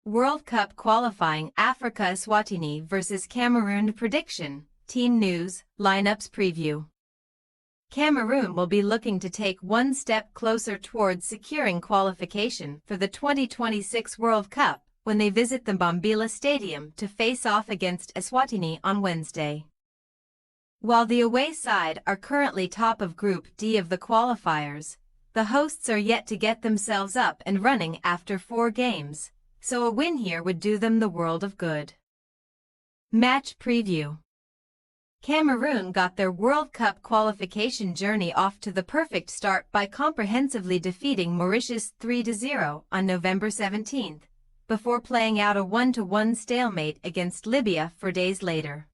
World Cup qualifying Africa Eswatini vs Cameroon prediction, team news, lineups preview. Cameroon will be looking to take one step closer towards securing qualification for the 2026 World Cup when they visit the Bombila Stadium to face off against Eswatini on Wednesday. While the away side are currently top of Group D of the qualifiers, the hosts are yet to get themselves up and running after 4 games, so a win here would do them the world of good. Match preview. Cameroon got their World Cup qualification journey off to the perfect start by comprehensively defeating Mauritius 3-0 on November 17, before playing out a 1-1 stalemate against Libya 4 days later.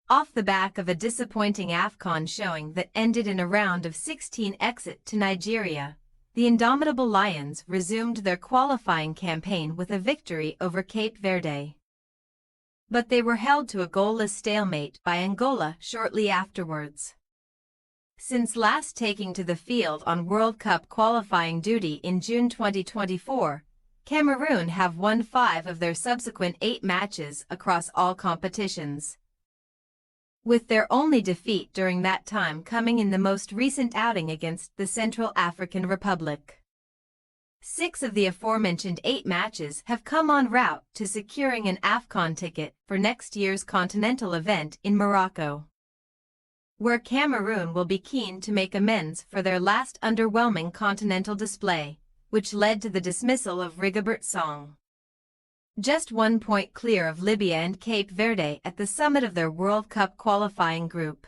Off the back of a disappointing AFCON showing that ended in a round of 16 exit to Nigeria, the indomitable Lions resumed their qualifying campaign with a victory over Cape Verde. But they were held to a goalless stalemate by Angola shortly afterwards. Since last taking to the field on World Cup qualifying duty in June 2024, Cameroon have won 5 of their subsequent 8 matches across all competitions, with their only defeat during that time coming in the most recent outing against the Central African Republic. 6 of the aforementioned 8 matches have come en route to securing an AFCON ticket for next year's continental event in Morocco, where Cameroon will be keen to make amends for their last underwhelming continental display, which led to the dismissal of Rigobert Song. Just 1 point clear of Libya and Cape Verde at the summit of their World Cup qualifying group.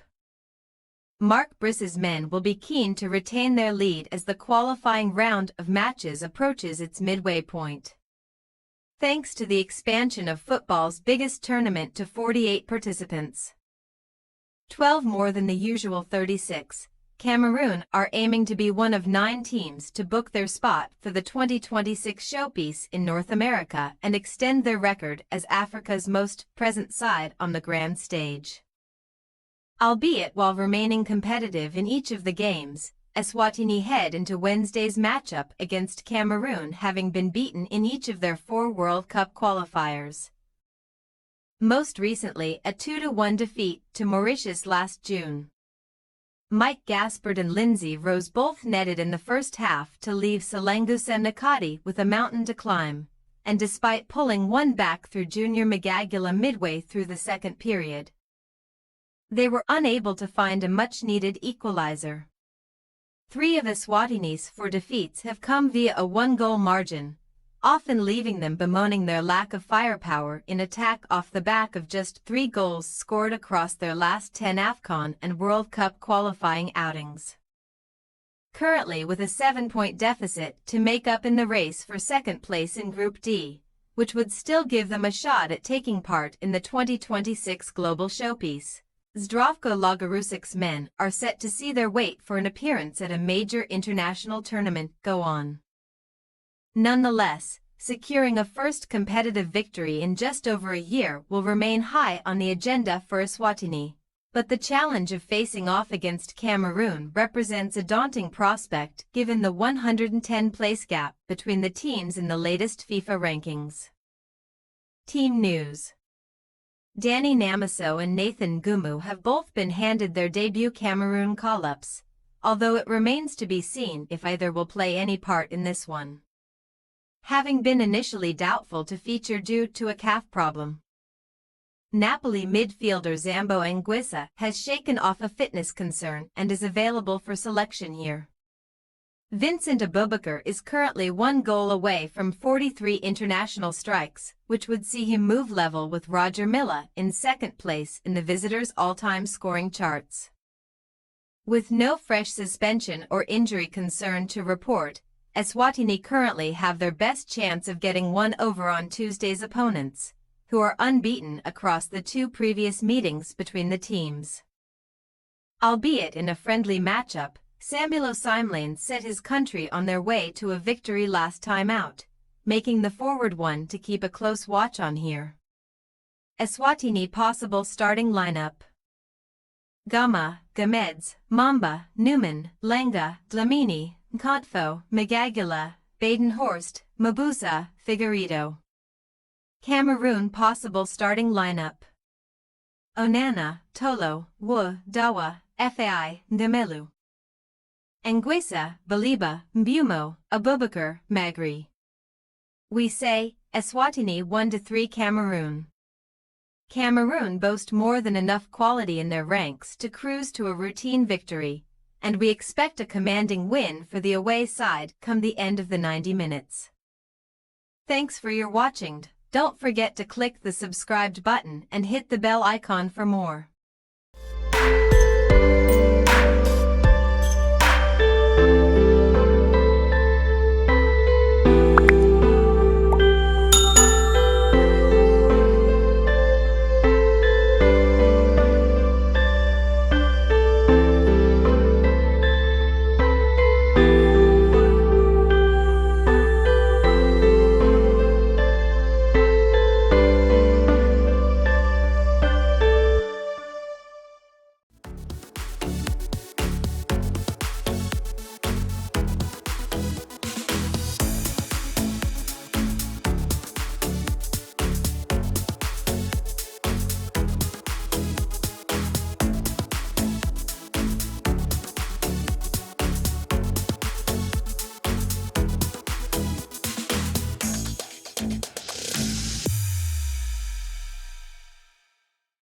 Marc Briss's men will be keen to retain their lead as the qualifying round of matches approaches its midway point. Thanks to the expansion of football's biggest tournament to 48 participants, 12 more than the usual 36, Cameroon are aiming to be one of 9 teams to book their spot for the 2026 showpiece in North America and extend their record as Africa's most present side on the grand stage. Albeit while remaining competitive in each of the games, Eswatini head into Wednesday's matchup against Cameroon having been beaten in each of their 4 World Cup qualifiers. Most recently a 2-1 defeat to Mauritius last June. Mike Gaspard and Lindsay Rose both netted in the first half to leave Selengusa Nakati with a mountain to climb, and despite pulling one back through Junior Magagula midway through the second period, they were unable to find a much-needed equalizer. 3 of Eswatini's 4 defeats have come via a 1-goal margin, often leaving them bemoaning their lack of firepower in attack off the back of just 3 goals scored across their last 10 AFCON and World Cup qualifying outings. Currently with a 7-point deficit to make up in the race for second place in Group D, which would still give them a shot at taking part in the 2026 global showpiece, Zdravko Lagorusic's men are set to see their wait for an appearance at a major international tournament go on. Nonetheless, securing a first competitive victory in just over a year will remain high on the agenda for Eswatini, but the challenge of facing off against Cameroon represents a daunting prospect given the 110-place gap between the teams in the latest FIFA rankings. Team news. Danny Namaso and Nathan Gumu have both been handed their debut Cameroon call-ups, although it remains to be seen if either will play any part in this one, having been initially doubtful to feature due to a calf problem. Napoli midfielder Zambo Anguissa has shaken off a fitness concern and is available for selection here. Vincent Abubakar is currently 1 goal away from 43 international strikes, which would see him move level with Roger Milla in second place in the visitors' all-time scoring charts. With no fresh suspension or injury concern to report, Eswatini currently have their best chance of getting one over on Tuesday's opponents, who are unbeaten across the 2 previous meetings between the teams. Albeit in a friendly matchup, Samuel Osimhen set his country on their way to a victory last time out, making the forward one to keep a close watch on here. Eswatini possible starting lineup: Gama, Gameds, Mamba, Newman, Lenga, Dlamini, Nkotfo, Magagula, Baden-Horst, Mabuza, Figueiredo. Cameroon possible starting lineup. Onana, Tolo, Wu, Dawa, Fai, Ndemelu. Anguissa, Baliba, Mbumo, Abubakar, Magri. We say, Eswatini 1-3 Cameroon. Cameroon boast more than enough quality in their ranks to cruise to a routine victory, and we expect a commanding win for the away side come the end of the 90 minutes. Thanks for your watching. Don't forget to click the subscribed button and hit the bell icon for more.